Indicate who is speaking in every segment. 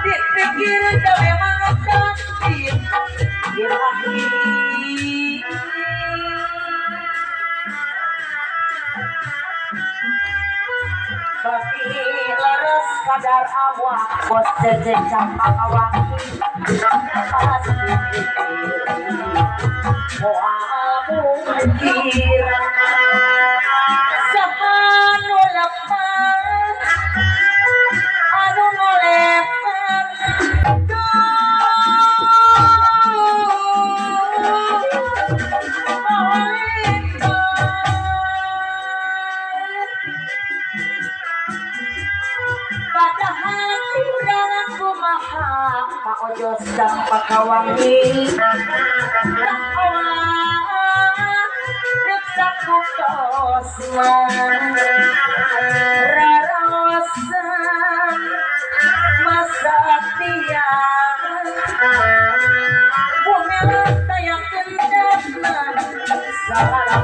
Speaker 1: Dipikir kau memang cantik birahi, tapi leres kadar awak bos jejak awak pasti moamu kira sahanu lepas anu ngolepas Ojo sedang pakawangi Reksak kutosman Rarawasan Masa tiang Bumelan tayang kendapnan Salah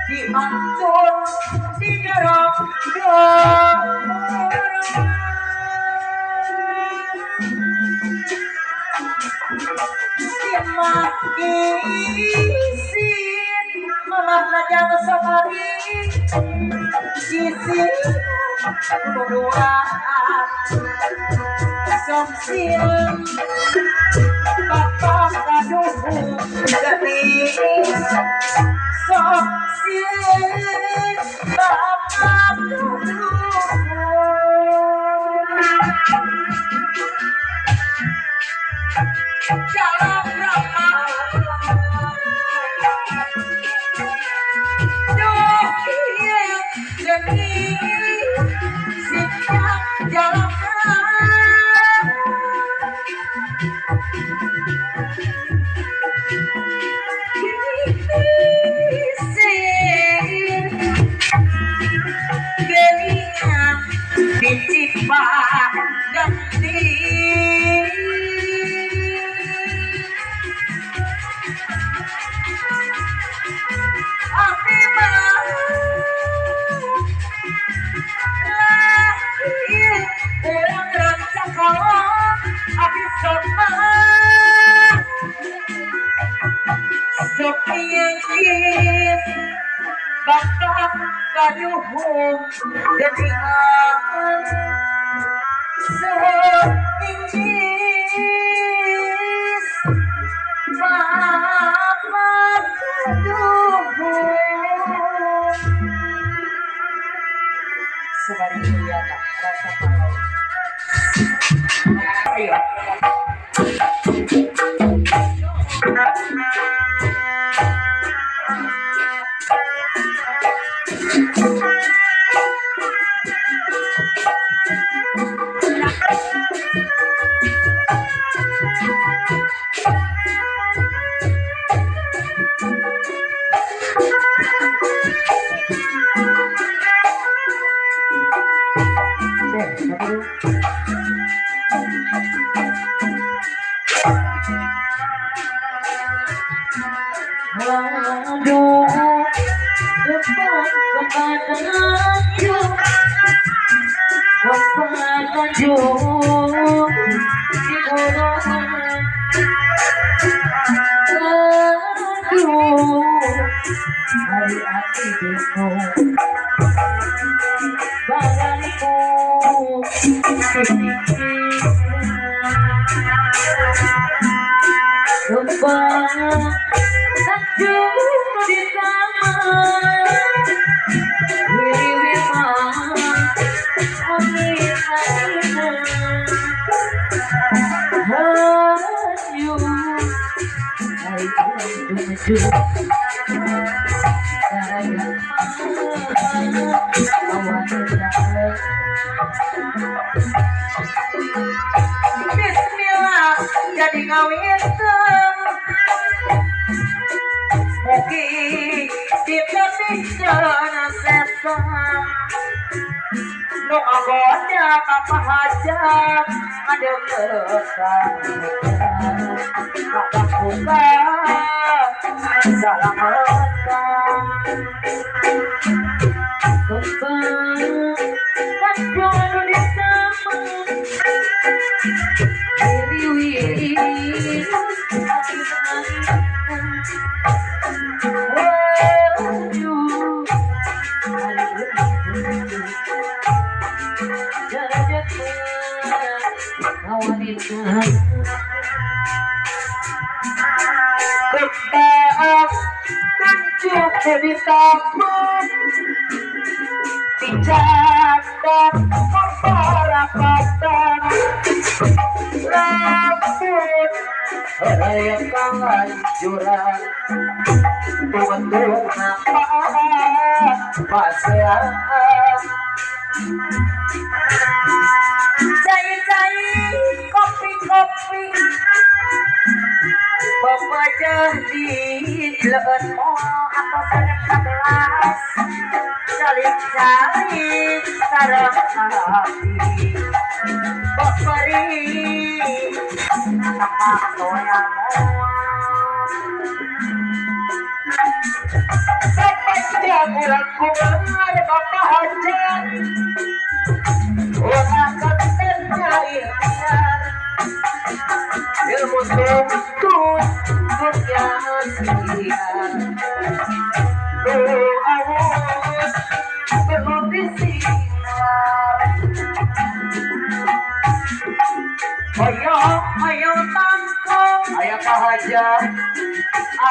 Speaker 1: dimantul digerok dimakisin malah belajar sehari isi keduaan somsil bapak kaduhu genis somsil bapak kaduhu jalan ramah jalan gelingan dicipak ganti api terang rancang kawan habis sama Sopian kis bapak kaduhung geningan seinggis bapak kaduhung sebalik liana rasa palau ayo Aduh, depan kepada Tanjung di gunung aduh hari hati bingung badanku lupa Tanjung di taman wiriwimang Bismillah jadi ngawitem mugi ditepikeun setan nu agoda apa hajat ada keresan maka buka salamatan kembang Tanjung anu di taman wiri-wiri Kembang Tanjung di taman dijadak memperapatan rambut raya kanganjuran tuan-tuan apa pasean cai-cai kopi-kopi pepejah di leunmo atau sanep 11 salib-salib sareng hati peperi tapak toyang sepanjang bulan kumar bapak hajat orang ketennya ikhtiar ilmu tuntun dunia siar awus perlu disinar ayo tangkong ayo kahajat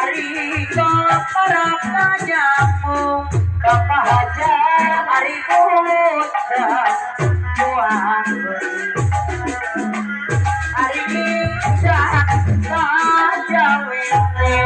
Speaker 1: ari ke para kajamung bapak hajat ari kuda buang beri ari bijak saja wete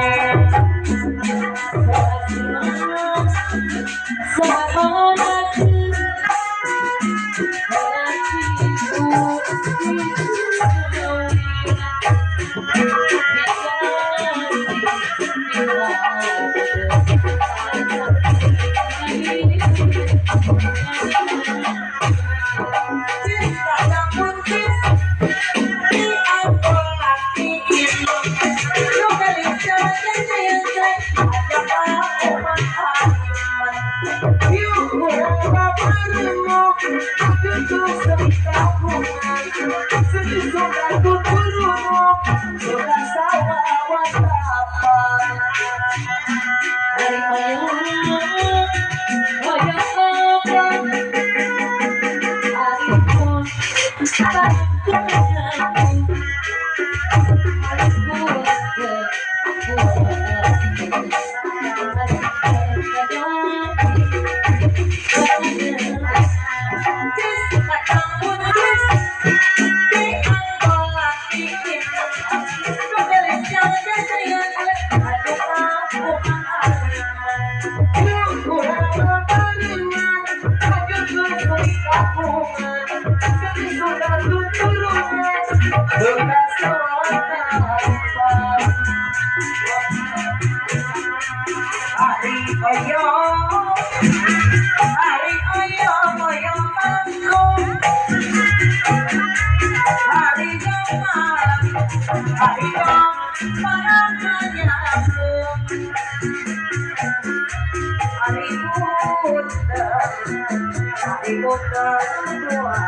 Speaker 1: kedua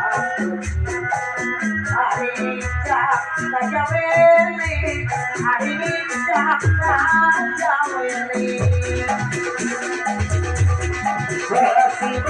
Speaker 1: hari saja beli hari saja beli kasih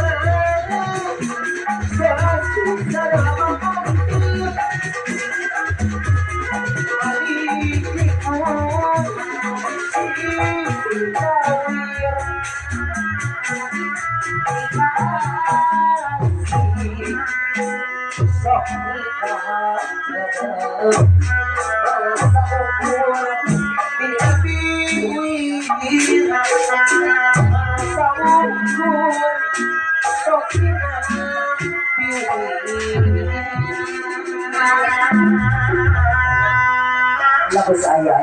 Speaker 1: Lagu saya